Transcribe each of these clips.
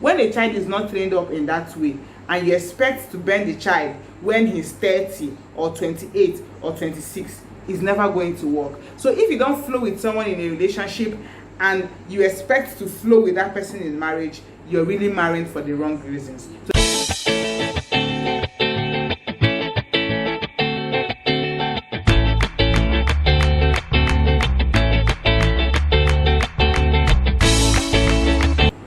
When a child is not trained up in that way, and you expect to bend the child when he's 30 or 28 or 26, it's never going to work. So if you don't flow with someone in a relationship and you expect to flow with that person in marriage, you're really marrying for the wrong reasons.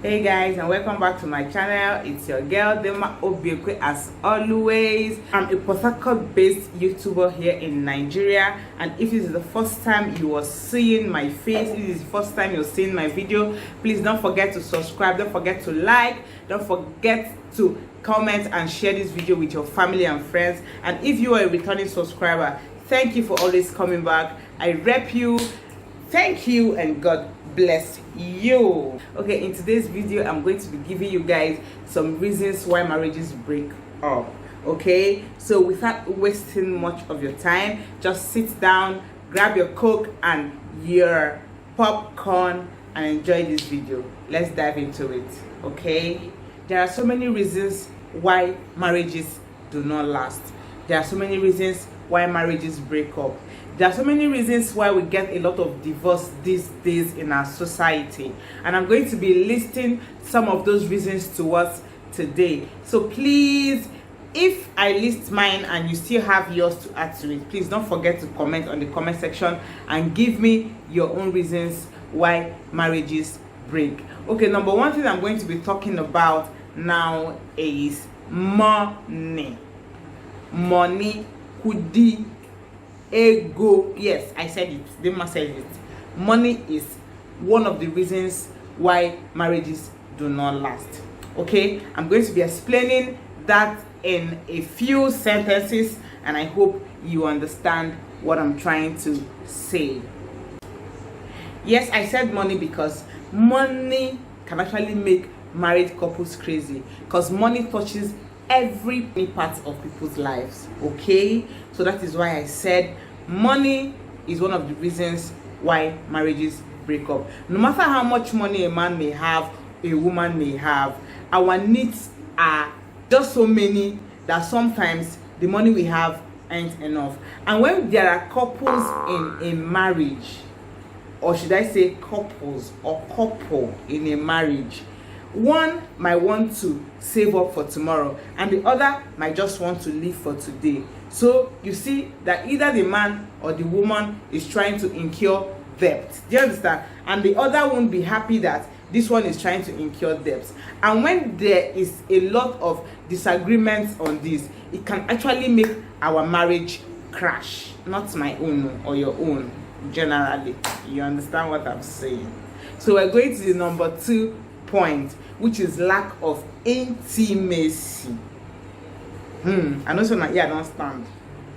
Hey guys, and welcome back to my channel. It's your girl Dinma Obiekwe. As always, I'm a Port Harcourt based YouTuber here in Nigeria, and if this is the first time you are seeing my face, if this is the first time you're seeing my video, please don't forget to subscribe, don't forget to like, don't forget to comment and share this video with your family and friends. And if you are a returning subscriber, thank you for always coming back. I rep you. Thank you, and God bless you. Okay, in today's video I'm going to be giving you guys some reasons why marriages break up. Okay, so without wasting much of your time, just sit down, grab your Coke and your popcorn and enjoy this video. Let's dive into it. Okay, there are so many reasons why marriages do not last. There are so many reasons why marriages break up. There are so many reasons why we get a lot of divorce these days in our society, and I'm going to be listing some of those reasons to us today. So please, if I list mine and you still have yours to add to it, please don't forget to comment on the comment section and give me your own reasons why marriages break. Okay, number one thing I'm going to be talking about now is money. Money, kudi, ego. Yes, I said it. Dinma said it. Money is one of the reasons why marriages do not last. Okay, I'm going to be explaining that in a few sentences, and I hope you understand what I'm trying to say. Yes, I said money because money can actually make married couples crazy, because money touches every part of people's lives. Okay, so that is why I said money is one of the reasons why marriages break up. No matter how much money a man may have, a woman may have, our needs are just so many that sometimes the money we have ain't enough. And when there are couples in a marriage, or should I say couples or couple in a marriage, one might want to save up for tomorrow and the other might just want to live for today. So you see that either the man or the woman is trying to incur debt. Do you understand? And the other won't be happy that this one is trying to incur debts. And when there is a lot of disagreements on this, it can actually make our marriage crash. Not my own or your own, generally. You understand what I'm saying? So we're going to the number 2 point, which is lack of intimacy. I know so now. Yeah, don't stand.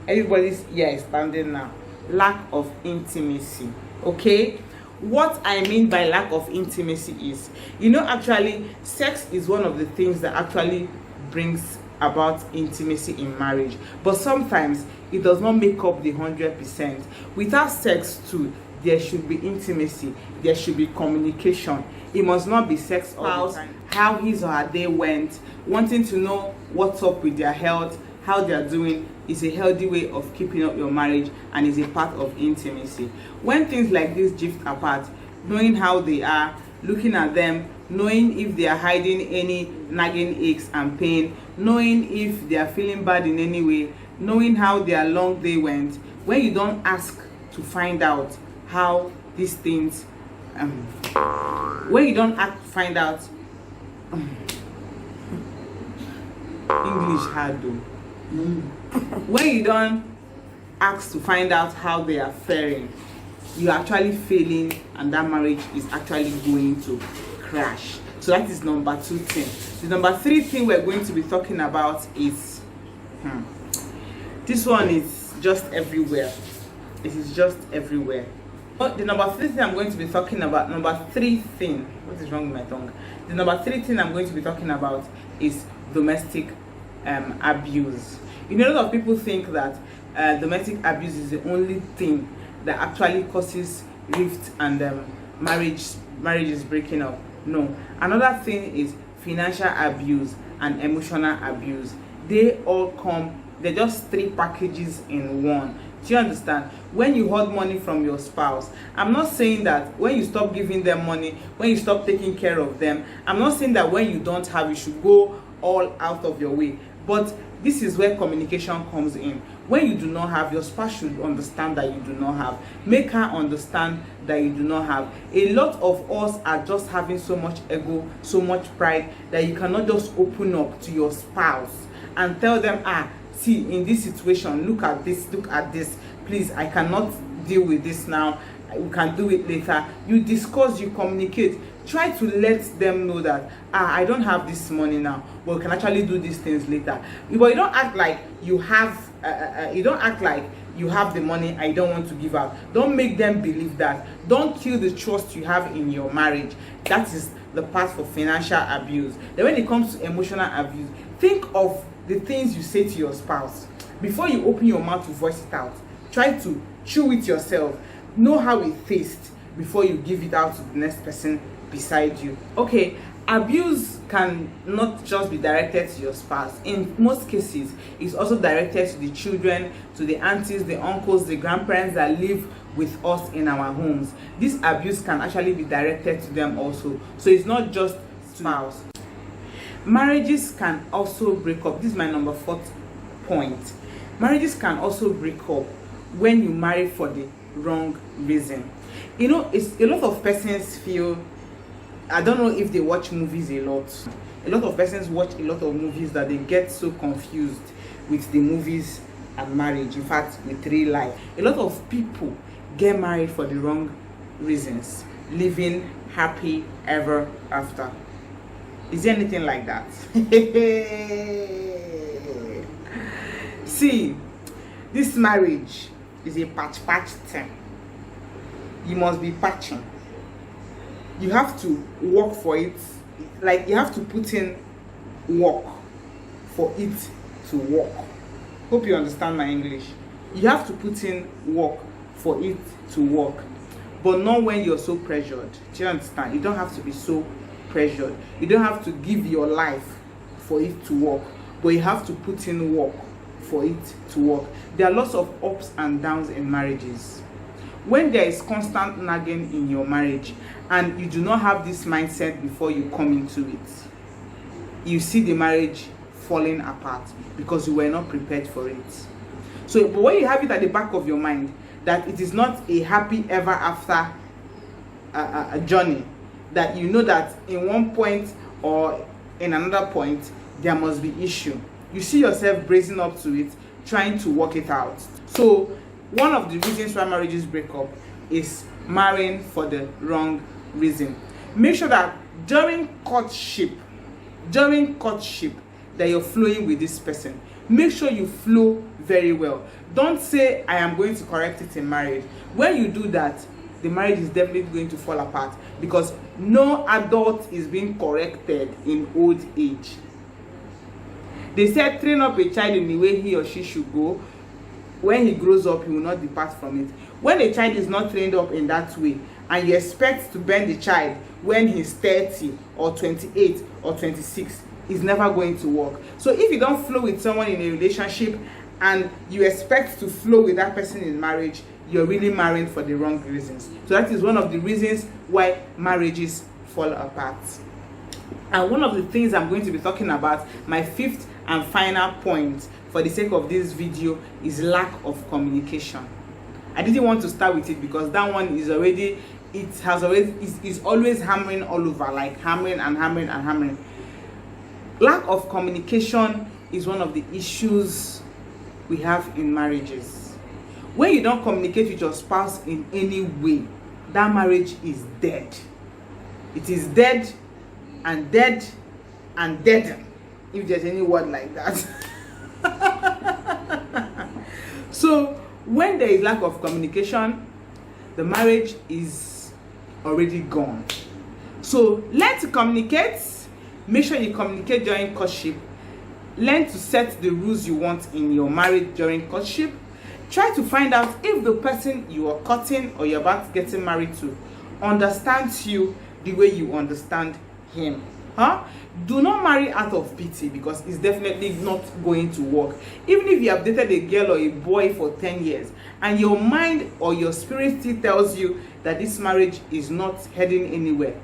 Everybody's ear is standing now. Lack of intimacy. Okay, what I mean by lack of intimacy is, actually sex is one of the things that actually brings about intimacy in marriage, but sometimes it does not make up the 100%. Without sex too, there should be intimacy, there should be communication. It must not be sex all the time. How his or her day went, wanting to know what's up with their health, how they are doing, is a healthy way of keeping up your marriage and is a part of intimacy. When things like this drift apart, knowing how they are, looking at them, knowing if they are hiding any nagging aches and pain, knowing if they are feeling bad in any way, knowing how their long day went, when you don't ask to find out how these things when you don't find out English hard though. When you don't ask to find out how they are faring, you're actually failing, and that marriage is actually going to crash. So that is number 2 thing. The number 3 thing we're going to be talking about is this one is just everywhere. It is just everywhere. The number 3 thing I'm going to be talking about, what is wrong with my tongue? The number 3 thing I'm going to be talking about is domestic abuse. A lot of people think that domestic abuse is the only thing that actually causes rift and marriage is breaking up. No, another thing is financial abuse, and emotional abuse. They all come, they're just 3 packages in one. Do you understand? When you hold money from your spouse, I'm not saying that when you stop giving them money, when you stop taking care of them, I'm not saying that when you don't have, you should go all out of your way. But this is where communication comes in. When you do not have, your spouse should understand that you do not have. Make her understand that you do not have. A lot of us are just having so much ego, so much pride, that you cannot just open up to your spouse and tell them, see, in this situation, look at this, please, I cannot deal with this now, we can do it later. You discuss, you communicate. Try to let them know that I don't have this money now, but we can actually do these things later. But you don't act like you have the money I don't want to give out. Don't make them believe that. Don't kill the trust you have in your marriage. That is the part for financial abuse. Then when it comes to emotional abuse, think of the things you say to your spouse. Before you open your mouth to voice it out, try to chew it yourself. Know how it tastes before you give it out to the next person beside you. Okay, abuse can not just be directed to your spouse. In most cases, it's also directed to the children, to the aunties, the uncles, the grandparents that live with us in our homes. This abuse can actually be directed to them also. So it's not just spouse. Marriages can also break up. This is my number 4th point. Marriages can also break up when you marry for the wrong reason. You know, it's a lot of persons feel, I don't know if they watch movies a lot. A lot of persons watch a lot of movies that they get so confused with the movies and marriage. In fact, with real life, a lot of people get married for the wrong reasons, living happy ever after. Is there anything like that? See, this marriage is a patch thing. You must be patching. You have to work for it. Like, you have to put in work for it to work. Hope you understand my English. You have to put in work for it to work, but not when you're so pressured. Do you understand? You don't have to be so pressured. You don't have to give your life for it to work, but you have to put in work for it to work. There are lots of ups and downs in marriages. When there is constant nagging in your marriage and you do not have this mindset before you come into it, you see the marriage falling apart because you were not prepared for it. So, but when you have it at the back of your mind that it is not a happy ever after a journey, that you know that in one point or in another point there must be issue, you see yourself bracing up to it, trying to work it out. So one of the reasons why marriages break up is marrying for the wrong reason. Make sure that during courtship that you're flowing with this person. Make sure you flow very well. Don't say, I am going to correct it in marriage. When you do that, the marriage is definitely going to fall apart, because no adult is being corrected in old age. They said, train up a child in the way he or she should go. When he grows up, he will not depart from it. When a child is not trained up in that way, and you expect to bend the child when he's 30 or 28 or 26, it's never going to work. So if you don't flow with someone in a relationship and you expect to flow with that person in marriage, you're really marrying for the wrong reasons. So that is one of the reasons why marriages fall apart. And one of the things I'm going to be talking about, my 5th and final point for the sake of this video, is lack of communication. I didn't want to start with it because that one is already, is always hammering all over, like hammering and hammering and hammering. Lack of communication is one of the issues we have in marriages. When you don't communicate with your spouse in any way, that marriage is dead. It is dead and dead and dead, if there's any word like that. So when there is lack of communication, the marriage is already gone. So learn to communicate. Make sure you communicate during courtship. Learn to set the rules you want in your marriage during courtship. Try to find out if the person you are courting or you're about to get married to understands you the way you understand him. Do not marry out of pity, because it's definitely not going to work. Even if you have dated a girl or a boy for 10 years and your mind or your spirit still tells you that this marriage is not heading anywhere,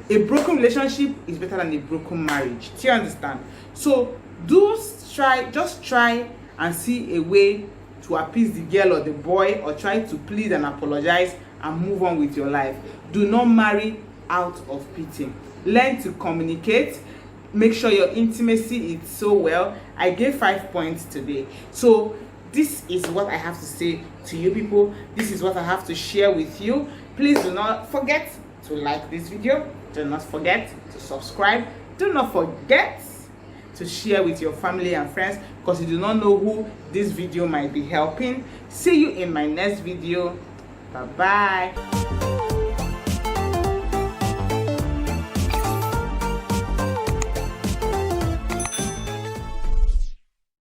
a broken relationship is better than a broken marriage. Do you understand? So just try and see a way to appease the girl or the boy, or try to plead and apologize and move on with your life. Do not marry out of pity. Learn to communicate. Make sure your intimacy is so well. I gave 5 points today. So this is what I have to say to you people. This is what I have to share with you. Please do not forget to like this video. Do not forget to subscribe. Do not forget to share with your family and friends, because you do not know who this video might be helping. See you in my next video. Bye bye.